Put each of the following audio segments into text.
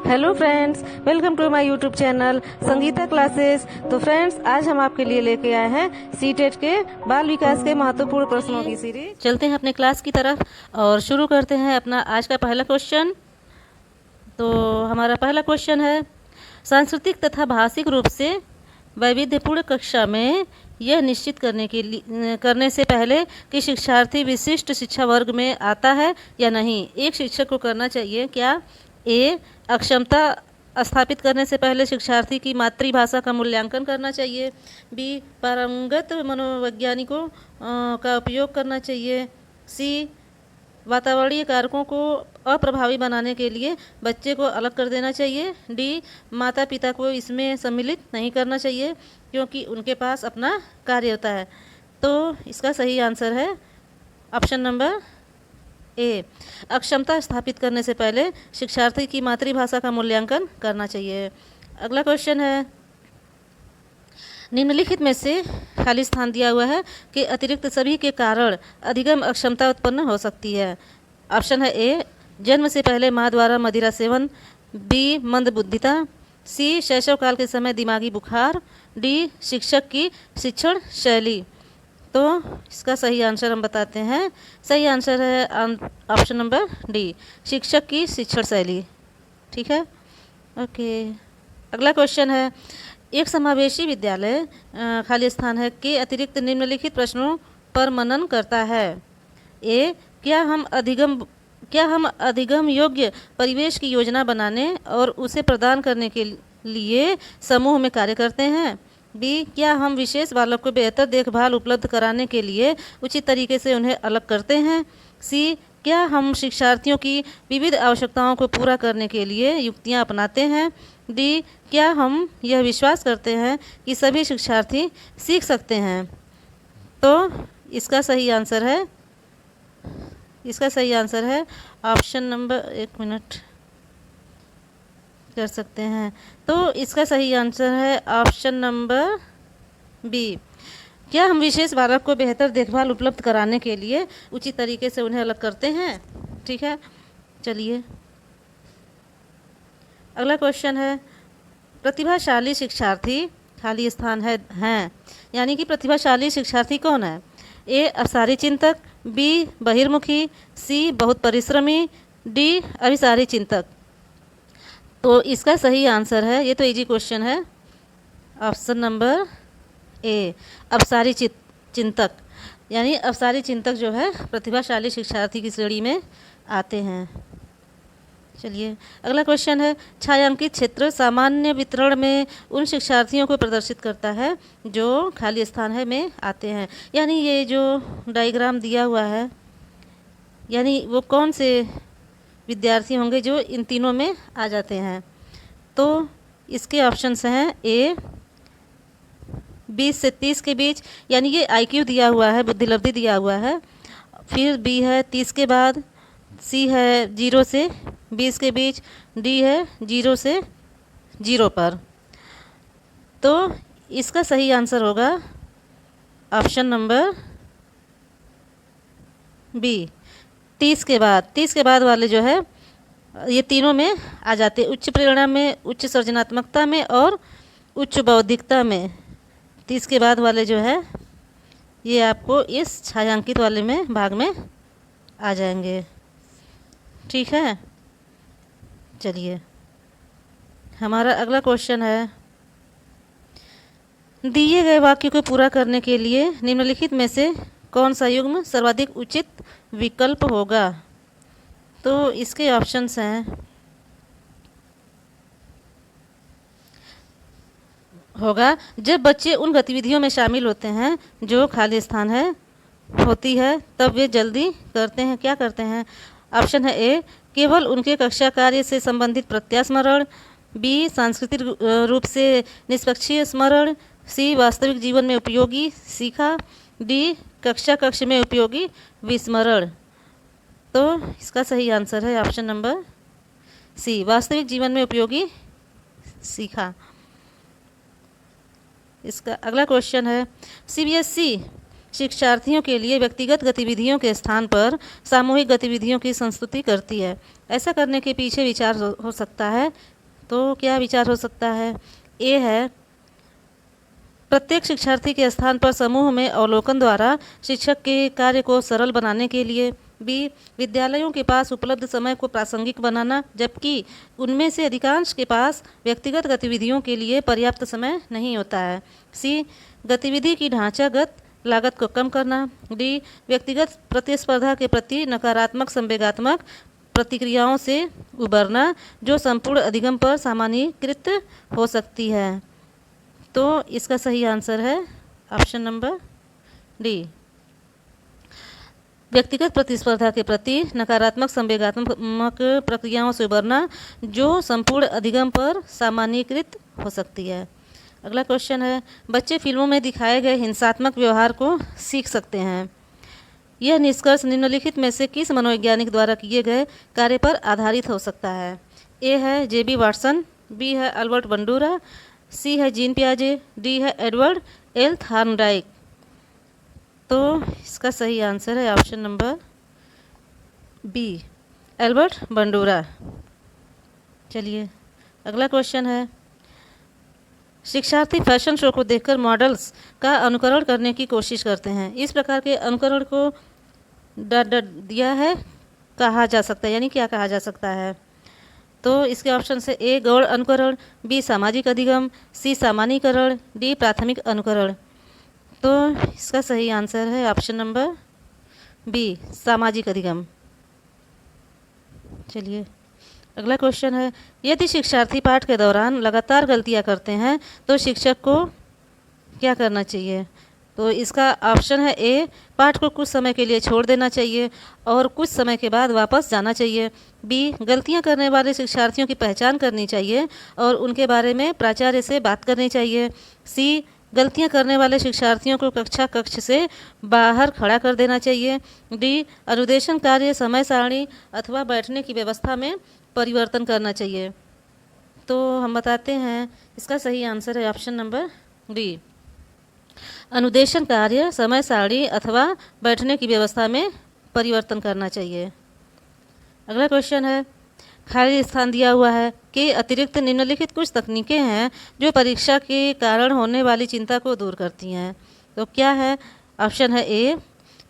Hello friends, welcome to my YouTube channel Sangeeta classes. तो friends, आज हम आपके लिए लेके आए हैं सीटेट के बाल विकास के महत्वपूर्ण प्रश्नों की सीरीज। चलते हैं अपने क्लास की तरफ और शुरू करते हैं अपना आज का पहला क्वेश्चन। तो हमारा पहला क्वेश्चन है, सांस्कृतिक तथा भाषिक रूप से वैविध्यपूर्ण कक्षा में यह निश्चित करने से पहले कि शिक्षार्थी विशिष्ट शिक्षा वर्ग में आता है या नहीं, एक शिक्षक को करना चाहिए क्या? ए, अक्षमता स्थापित करने से पहले शिक्षार्थी की मातृभाषा का मूल्यांकन करना चाहिए। बी, पारंगत मनोवैज्ञानिकों का उपयोग करना चाहिए। सी, वातावरणीय कारकों को अप्रभावी बनाने के लिए बच्चे को अलग कर देना चाहिए। डी, माता पिता को इसमें सम्मिलित नहीं करना चाहिए क्योंकि उनके पास अपना कार्य होता है। तो इसका सही आंसर है ऑप्शन नंबर ए, अक्षमता स्थापित करने से पहले शिक्षार्थी की मातृभाषा का मूल्यांकन करना चाहिए। अगला क्वेश्चन है, निम्नलिखित में से खाली स्थान दिया हुआ है कि अतिरिक्त सभी के कारण अधिगम अक्षमता उत्पन्न हो सकती है। ऑप्शन है ए, जन्म से पहले माँ द्वारा मदिरा सेवन। बी, मंदबुद्धिता। सी, शैशव काल के समय दिमागी बुखार। डी, शिक्षक की शिक्षण शैली। तो इसका सही आंसर हम बताते हैं। सही आंसर है ऑप्शन नंबर डी, शिक्षक की शिक्षण शैली। ठीक है, ओके। अगला क्वेश्चन है, एक समावेशी विद्यालय खाली स्थान है के अतिरिक्त निम्नलिखित प्रश्नों पर मनन करता है। ए, क्या हम अधिगम योग्य परिवेश की योजना बनाने और उसे प्रदान करने के लिए समूह में कार्य करते हैं। बी, क्या हम विशेष बालक को बेहतर देखभाल उपलब्ध कराने के लिए उचित तरीके से उन्हें अलग करते हैं। सी, क्या हम शिक्षार्थियों की विविध आवश्यकताओं को पूरा करने के लिए युक्तियां अपनाते हैं। डी, क्या हम यह विश्वास करते हैं कि सभी शिक्षार्थी सीख सकते हैं। तो इसका सही आंसर है ऑप्शन नंबर, एक मिनट कर सकते हैं। तो इसका सही आंसर है ऑप्शन नंबर बी, क्या हम विशेष बालक को बेहतर देखभाल उपलब्ध कराने के लिए उचित तरीके से उन्हें अलग करते हैं। ठीक है, चलिए अगला क्वेश्चन है, प्रतिभाशाली शिक्षार्थी खाली स्थान हैं, यानी कि प्रतिभाशाली शिक्षार्थी कौन है। ए, अवसारी चिंतक। बी, बहिर्मुखी। सी, बहुत परिश्रमी। डी, अभिसारी चिंतक। तो इसका सही आंसर है, ये तो इजी क्वेश्चन है, ऑप्शन नंबर ए, अवसारी चिंतक। यानी अवसारी चिंतक जो है प्रतिभाशाली शिक्षार्थी की श्रेणी में आते हैं। चलिए अगला क्वेश्चन है, छायांकित क्षेत्र सामान्य वितरण में उन शिक्षार्थियों को प्रदर्शित करता है जो खाली स्थान है में आते हैं। यानी ये जो डायग्राम दिया हुआ है, यानी वो कौन से विद्यार्थी होंगे जो इन तीनों में आ जाते हैं। तो इसके ऑप्शंस हैं ए, 20 से 30 के बीच, यानी ये IQ दिया हुआ है, बुद्धिलब्धि दिया हुआ है। फिर बी है 30 के बाद। सी है 0 से 20 के बीच। डी है 0 से 0 पर। तो इसका सही आंसर होगा ऑप्शन नंबर बी, 30 के बाद वाले जो है ये तीनों में आ जाते हैं, उच्च प्रेरणा में, उच्च सृजनात्मकता में और उच्च बौद्धिकता में। 30 के बाद वाले जो है ये आपको इस छायांकित वाले में भाग में आ जाएंगे। ठीक है, चलिए हमारा अगला क्वेश्चन है, दिए गए वाक्य को पूरा करने के लिए निम्नलिखित में से कौन सा युग्म सर्वाधिक उचित विकल्प होगा। तो इसके ऑप्शंस हैं, होगा जब बच्चे उन गतिविधियों में शामिल होते हैं जो खाली स्थान होती है तब वे जल्दी करते हैं। क्या करते हैं? ऑप्शन है ए, केवल उनके कक्षा कार्य से संबंधित प्रत्यास्मरण। बी, सांस्कृतिक रूप से निष्पक्षीय स्मरण। सी, वास्तविक जीवन में उपयोगी सीखा। डी, कक्ष में उपयोगी विस्मरण। तो इसका सही आंसर है ऑप्शन नंबर सी, वास्तविक जीवन में उपयोगी सीखा। इसका अगला क्वेश्चन है, CBSE शिक्षार्थियों के लिए व्यक्तिगत गतिविधियों के स्थान पर सामूहिक गतिविधियों की संस्तुति करती है। ऐसा करने के पीछे विचार हो सकता है, तो क्या विचार हो सकता है? ए है प्रत्येक शिक्षार्थी के स्थान पर समूह में अवलोकन द्वारा शिक्षक के कार्य को सरल बनाने के लिए। बी विद्यालयों के पास उपलब्ध समय को प्रासंगिक बनाना, जबकि उनमें से अधिकांश के पास व्यक्तिगत गतिविधियों के लिए पर्याप्त समय नहीं होता है। सी गतिविधि की ढांचागत लागत को कम करना। डी व्यक्तिगत प्रतिस्पर्धा के प्रति नकारात्मक संवेगात्मक प्रतिक्रियाओं से उबरना, जो संपूर्ण अधिगम पर सामान्यीकृत हो सकती है। तो इसका सही आंसर है ऑप्शन नंबर डी, व्यक्तिगत प्रतिस्पर्धा के प्रति नकारात्मक संवेगात्मक प्रक्रियाओं से उबरना, जो संपूर्ण अधिगम पर सामान्यीकृत हो सकती है। अगला क्वेश्चन है, बच्चे फिल्मों में दिखाए गए हिंसात्मक व्यवहार को सीख सकते हैं। यह निष्कर्ष निम्नलिखित में से किस मनोवैज्ञानिक द्वारा किए गए कार्य पर आधारित हो सकता है? ए है जेबी वाटसन, बी है अल्बर्ट बंडूरा, सी है जीन पियाजे, डी है एडवर्ड एल थॉर्नडाइक। तो इसका सही आंसर है option number B, Albert Bandura. चलिए अगला क्वेश्चन है, शिक्षार्थी फैशन शो को देखकर मॉडल्स का अनुकरण करने की कोशिश करते हैं। इस प्रकार के अनुकरण को दिया है कहा जा सकता है, यानी क्या कहा जा सकता है? तो इसके ऑप्शन से ए गौण अनुकरण, बी सामाजिक अधिगम, सी सामान्यीकरण, डी प्राथमिक अनुकरण। तो इसका सही आंसर है ऑप्शन नंबर बी, सामाजिक अधिगम। चलिए अगला क्वेश्चन है, यदि शिक्षार्थी पाठ के दौरान लगातार गलतियां करते हैं तो शिक्षक को क्या करना चाहिए? तो इसका ऑप्शन है ए पाठ को कुछ समय के लिए छोड़ देना चाहिए और कुछ समय के बाद वापस जाना चाहिए। बी गलतियां करने वाले शिक्षार्थियों की पहचान करनी चाहिए और उनके बारे में प्राचार्य से बात करनी चाहिए। सी गलतियां करने वाले शिक्षार्थियों को कक्ष से बाहर खड़ा कर देना चाहिए। डी अनुदेशन कार्य समय सारणी अथवा बैठने की व्यवस्था में परिवर्तन करना चाहिए। तो हम बताते हैं इसका सही आंसर है ऑप्शन नंबर डी, अनुदेशन कार्य समय सारणी अथवा बैठने की व्यवस्था में परिवर्तन करना चाहिए। अगला क्वेश्चन है, खाली स्थान दिया हुआ है कि अतिरिक्त निम्नलिखित कुछ तकनीकें हैं जो परीक्षा के कारण होने वाली चिंता को दूर करती हैं। तो क्या है? ऑप्शन है ए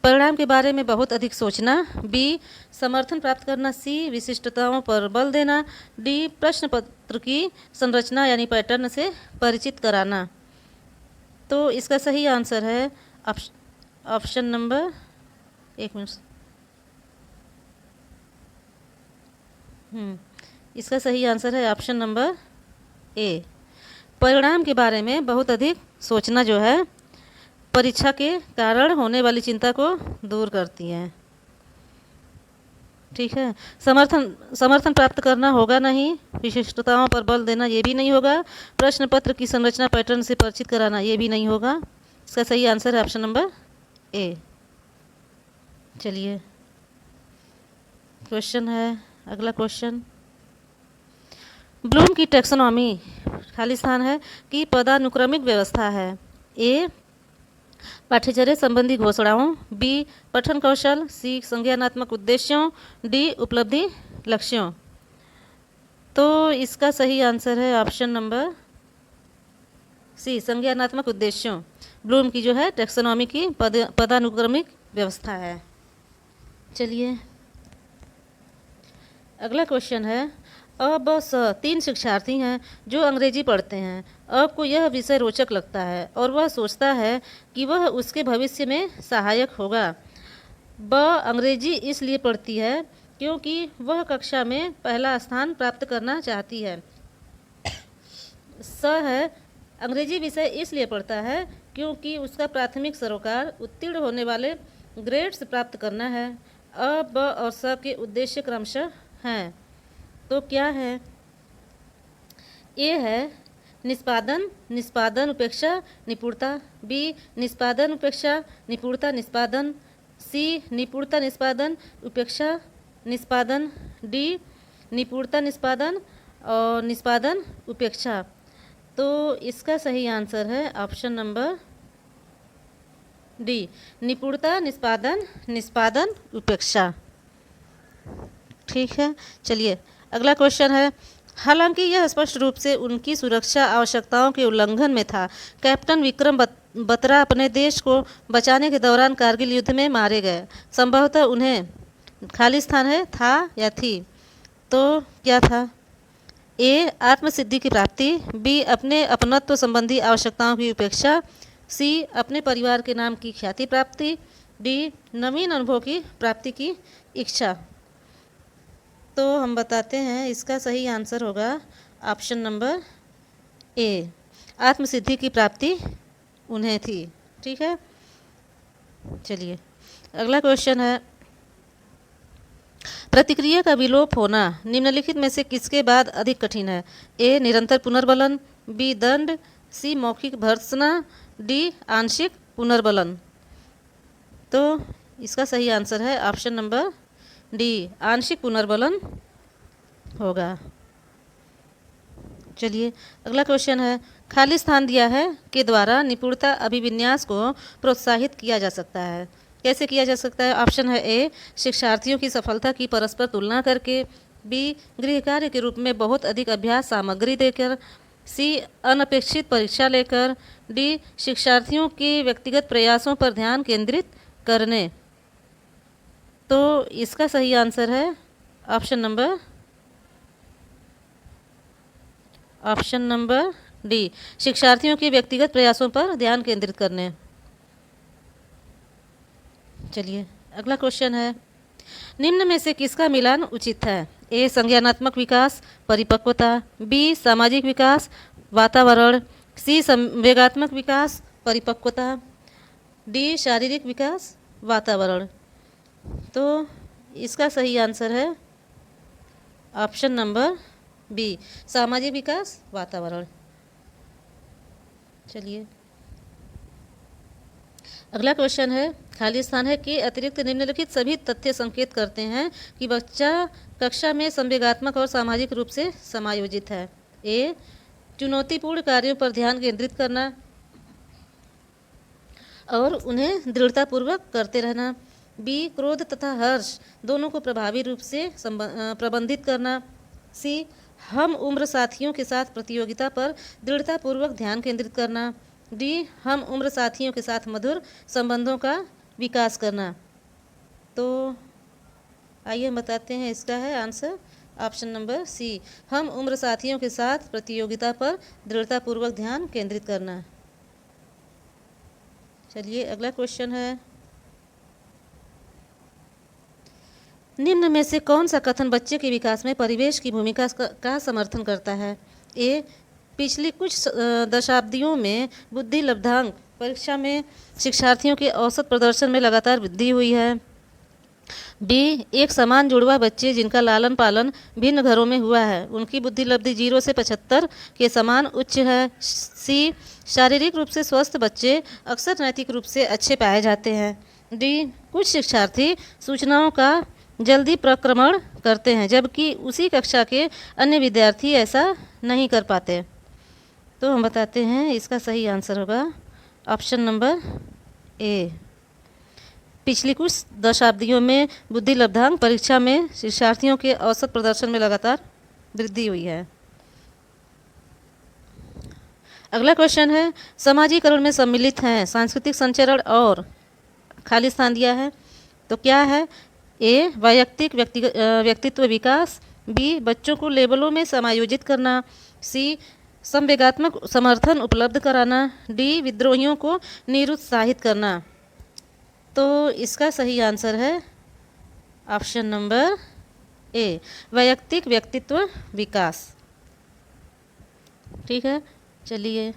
परिणाम के बारे में बहुत अधिक सोचना, बी समर्थन प्राप्त करना, सी विशिष्टताओं पर बल देना, डी प्रश्न पत्र की संरचना यानी पैटर्न से परिचित कराना। तो इसका सही आंसर है ऑप्शन नंबर, एक मिनट, इसका सही आंसर है ऑप्शन नंबर ए, परिणाम के बारे में बहुत अधिक सोचना जो है परीक्षा के कारण होने वाली चिंता को दूर करती है। ठीक है, समर्थन प्राप्त करना होगा नहीं, विशिष्टताओं पर बल देना ये भी नहीं होगा, प्रश्न पत्र की संरचना पैटर्न से परिचित कराना ये भी नहीं होगा। इसका सही आंसर है ऑप्शन नंबर ए। चलिए क्वेश्चन है, अगला क्वेश्चन, ब्लूम की टैक्सोनॉमी खाली स्थान है कि पदानुक्रमिक व्यवस्था है। ए पाठ्यचर्या संबंधी घोषणाओं, बी पठन कौशल, सी संज्ञानात्मक उद्देश्यों, डी उपलब्धि लक्ष्यों। तो इसका सही आंसर है ऑप्शन नंबर सी, संज्ञानात्मक उद्देश्यों। ब्लूम की जो है टैक्सोनॉमी की पदानुक्रमिक व्यवस्था है। चलिए अगला क्वेश्चन है, अब बस 3 शिक्षार्थी हैं जो अंग्रेजी पढ़ते हैं। अब को यह विषय रोचक लगता है और वह सोचता है कि वह उसके भविष्य में सहायक होगा। वह अंग्रेजी इसलिए पढ़ती है क्योंकि वह कक्षा में पहला स्थान प्राप्त करना चाहती है। स है अंग्रेजी विषय इसलिए पढ़ता है क्योंकि उसका प्राथमिक सरोकार उत्तीर्ण होने वाले ग्रेड्स प्राप्त करना है। अ, ब और स के उद्देश्य क्रमशः हैं। तो क्या है? ए है निष्पादन उपेक्षा निपुणता, बी निष्पादन उपेक्षा निपुणता निष्पादन, सी निपुणता निष्पादन उपेक्षा निष्पादन, डी निपुणता निष्पादन और निष्पादन उपेक्षा। तो इसका सही आंसर है ऑप्शन नंबर डी निपुणता, निष्पादन, निष्पादन, उपेक्षा। ठीक है, चलिए अगला क्वेश्चन है। हालांकि यह स्पष्ट रूप से उनकी सुरक्षा आवश्यकताओं के उल्लंघन में था, कैप्टन विक्रम बत्रा अपने देश को बचाने के दौरान कारगिल युद्ध में मारे गए। संभवतः उन्हें खाली स्थान है था या थी, तो क्या था? ए आत्मसिद्धि की प्राप्ति, बी अपने अपनत्व संबंधी आवश्यकताओं की उपेक्षा, सी अपने परिवार के नाम की ख्याति प्राप्ति, डी नवीन अनुभव की प्राप्ति की इच्छा। तो हम बताते हैं इसका सही आंसर होगा ऑप्शन नंबर ए, आत्मसिद्धि की प्राप्ति उन्हें थी। ठीक है, चलिए अगला क्वेश्चन है। प्रतिक्रिया का विलोप होना निम्नलिखित में से किसके बाद अधिक कठिन है? ए निरंतर पुनर्बलन, बी दंड, सी मौखिक भर्त्सना, डी आंशिक पुनर्बलन। तो इसका सही आंसर है ऑप्शन नंबर डी, आंशिक पुनर्बलन होगा। चलिए अगला क्वेश्चन है। खाली स्थान दिया है के द्वारा निपुणता अभिविन्यास को प्रोत्साहित किया जा सकता है। कैसे किया जा सकता है? ऑप्शन है ए शिक्षार्थियों की सफलता की परस्पर तुलना करके, बी गृह कार्य के रूप में बहुत अधिक अभ्यास सामग्री देकर, सी अनपेक्षित परीक्षा लेकर, डी शिक्षार्थियों के व्यक्तिगत प्रयासों पर ध्यान केंद्रित करने। तो इसका सही आंसर है ऑप्शन नंबर डी, शिक्षार्थियों के व्यक्तिगत प्रयासों पर ध्यान केंद्रित करने। चलिए अगला क्वेश्चन है। निम्न में से किसका मिलान उचित है? ए संज्ञानात्मक विकास परिपक्वता, बी सामाजिक विकास वातावरण, सी संवेगात्मक विकास परिपक्वता, डी शारीरिक विकास वातावरण। तो इसका सही आंसर है ऑप्शन नंबर बी, सामाजिक विकास वातावरण। चलिए अगला क्वेश्चन है। खाली स्थान है के अतिरिक्त निम्नलिखित सभी तथ्य संकेत करते हैं कि बच्चा कक्षा में संवेगात्मक और सामाजिक रूप से समायोजित है। ए चुनौतीपूर्ण कार्यों पर ध्यान केंद्रित करना और उन्हें दृढ़तापूर्वक करते रहना, बी क्रोध तथा हर्ष दोनों को प्रभावी रूप से प्रबंधित करना, सी हम उम्र साथियों के साथ प्रतियोगिता पर दृढ़तापूर्वक ध्यान केंद्रित करना, डी हम उम्र साथियों के साथ मधुर संबंधों का विकास करना। तो आइए हम बताते हैं इसका है आंसर ऑप्शन नंबर सी, हम उम्र साथियों के साथ प्रतियोगिता पर दृढ़तापूर्वक ध्यान केंद्रित करना। चलिए अगला क्वेश्चन है। निम्न में से कौन सा कथन बच्चे के विकास में परिवेश की भूमिका का समर्थन करता है? ए पिछली कुछ दशाब्दियों में बुद्धि लब्धांक परीक्षा में शिक्षार्थियों के औसत प्रदर्शन में लगातार वृद्धि हुई है, बी एक समान जुड़वा बच्चे जिनका लालन पालन भिन्न घरों में हुआ है उनकी बुद्धि लब्धि 0 से 75 के समान उच्च है, सी शारीरिक रूप से स्वस्थ बच्चे अक्सर नैतिक रूप से अच्छे पाए जाते हैं, डी कुछ शिक्षार्थी सूचनाओं का जल्दी प्रक्रमण करते हैं जबकि उसी कक्षा के अन्य विद्यार्थी ऐसा नहीं कर पाते। तो हम बताते हैं इसका सही आंसर होगा ऑप्शन नंबर ए, पिछली कुछ दशाब्दियों में बुद्धि लब्धांक परीक्षा में शिक्षार्थियों के औसत प्रदर्शन में लगातार वृद्धि हुई है। अगला क्वेश्चन है। समाजीकरण में सम्मिलित हैं सांस्कृतिक संचरण और खाली स्थान दिया है, तो क्या है? ए वैयक्तिक व्यक्तित्व विकास, बी बच्चों को लेबलों में समायोजित करना, सी संवेगात्मक समर्थन उपलब्ध कराना, डी विद्रोहियों को निरुत्साहित करना। तो इसका सही आंसर है ऑप्शन नंबर ए, वैयक्तिक व्यक्तित्व विकास। ठीक है, चलिए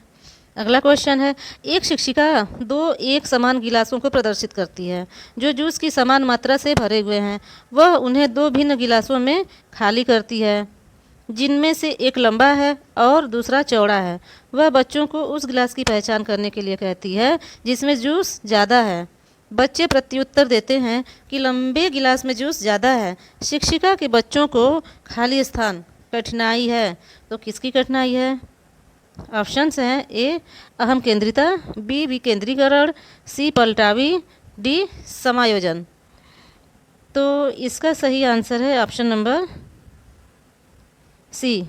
अगला क्वेश्चन है। एक शिक्षिका 2 एक समान गिलासों को प्रदर्शित करती है जो जूस की समान मात्रा से भरे हुए हैं। वह उन्हें 2 भिन्न गिलासों में खाली करती है जिनमें से एक लंबा है और दूसरा चौड़ा है। वह बच्चों को उस गिलास की पहचान करने के लिए कहती है जिसमें जूस ज़्यादा है। बच्चे प्रत्युत्तर देते हैं कि लंबे गिलास में जूस ज़्यादा है। शिक्षिका के बच्चों को खाली स्थान कठिनाई है, तो किसकी कठिनाई है? ऑप्शंस हैं ए अहम केंद्रिता, बी विकेंद्रीकरण, सी पलटावी, डी समायोजन। तो इसका सही आंसर है ऑप्शन नंबर सी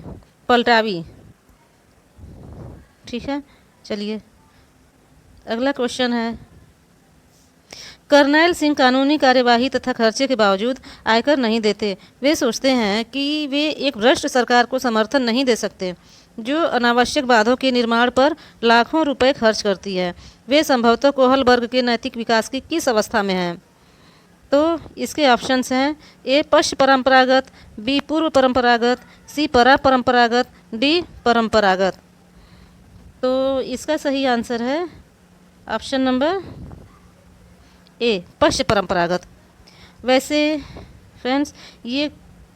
पलटावी। ठीक है, चलिए अगला क्वेश्चन है, करनैल सिंह कानूनी कार्यवाही तथा खर्चे के बावजूद आयकर नहीं देते। वे सोचते हैं कि वे एक भ्रष्ट सरकार को समर्थन नहीं दे सकते जो अनावश्यक बांधों के निर्माण पर लाखों रुपए खर्च करती है। वे संभवतः कोहल वर्ग के नैतिक विकास की किस अवस्था में हैं? तो इसके ऑप्शंस हैं ए पश्च परंपरागत, बी पूर्व परंपरागत, सी परा परंपरागत, डी परंपरागत। तो इसका सही आंसर है ऑप्शन नंबर ए पश्च परंपरागत। वैसे फ्रेंड्स ये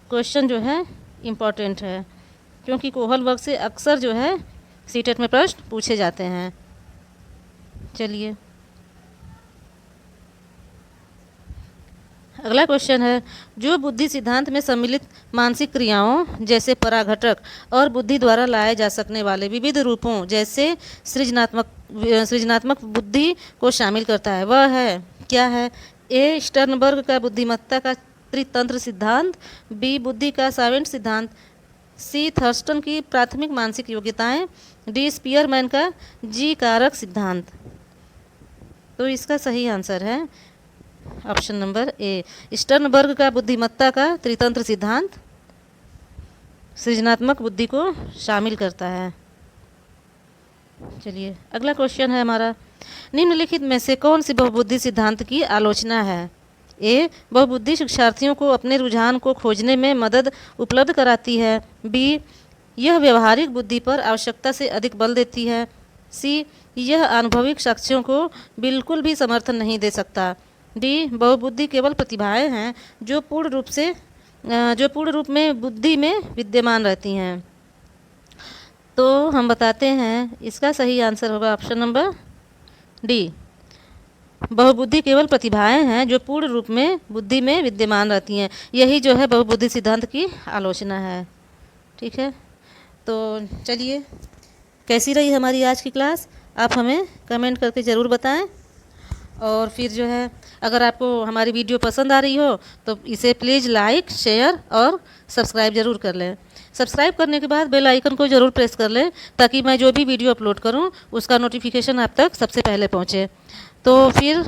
क्वेश्चन जो है इम्पॉर्टेंट है क्योंकि कोहल वर्ग से अक्सर जो है सीटेट में प्रश्न पूछे जाते हैं। चलिए अगला क्वेश्चन है, जो बुद्धि सिद्धांत में सम्मिलित मानसिक क्रियाओं जैसे पराघटक और बुद्धि द्वारा लाए जा सकने वाले विविध रूपों जैसे सृजनात्मक बुद्धि को शामिल करता है वह है क्या है? ए स्टर्नबर्ग का बुद्धिमत्ता का त्रितंत्र सिद्धांत, बी बुद्धि का सावेंट सिद्धांत, सी थर्स्टन की प्राथमिक मानसिक योग्यताएं, डी स्पीयरमैन का जी कारक सिद्धांत। तो इसका सही आंसर है ऑप्शन नंबर ए स्टर्नबर्ग का बुद्धिमत्ता का त्रितंत्र सिद्धांत सृजनात्मक बुद्धि को शामिल करता है। चलिए अगला क्वेश्चन है हमारा, निम्नलिखित में से कौन सी बहुबुद्धि सिद्धांत की आलोचना है? ए बहुबुद्धि शिक्षार्थियों को अपने रुझान को खोजने में मदद उपलब्ध कराती है, बी यह व्यवहारिक बुद्धि पर आवश्यकता से अधिक बल देती है, सी यह अनुभविक साक्ष्यों को बिल्कुल भी समर्थन नहीं दे सकता, डी बहुबुद्धि केवल प्रतिभाएं हैं जो पूर्ण रूप में बुद्धि में विद्यमान रहती हैं। तो हम बताते हैं इसका सही आंसर होगा ऑप्शन नंबर डी बहुबुद्धि केवल प्रतिभाएं हैं जो पूर्ण रूप में बुद्धि में विद्यमान रहती हैं। यही जो है बहुबुद्धि सिद्धांत की आलोचना है। ठीक है, तो चलिए कैसी रही हमारी आज की क्लास आप हमें कमेंट करके ज़रूर बताएं। और फिर जो है अगर आपको हमारी वीडियो पसंद आ रही हो तो इसे प्लीज़ लाइक, शेयर और सब्सक्राइब ज़रूर कर लें। सब्सक्राइब करने के बाद बेल आइकन को ज़रूर प्रेस कर लें ताकि मैं जो भी वीडियो अपलोड करूं उसका नोटिफिकेशन आप तक सबसे पहले पहुंचे। तो फिर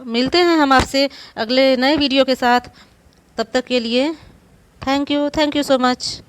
मिलते हैं हम आपसे अगले नए वीडियो के साथ। तब तक के लिए थैंक यू सो मच।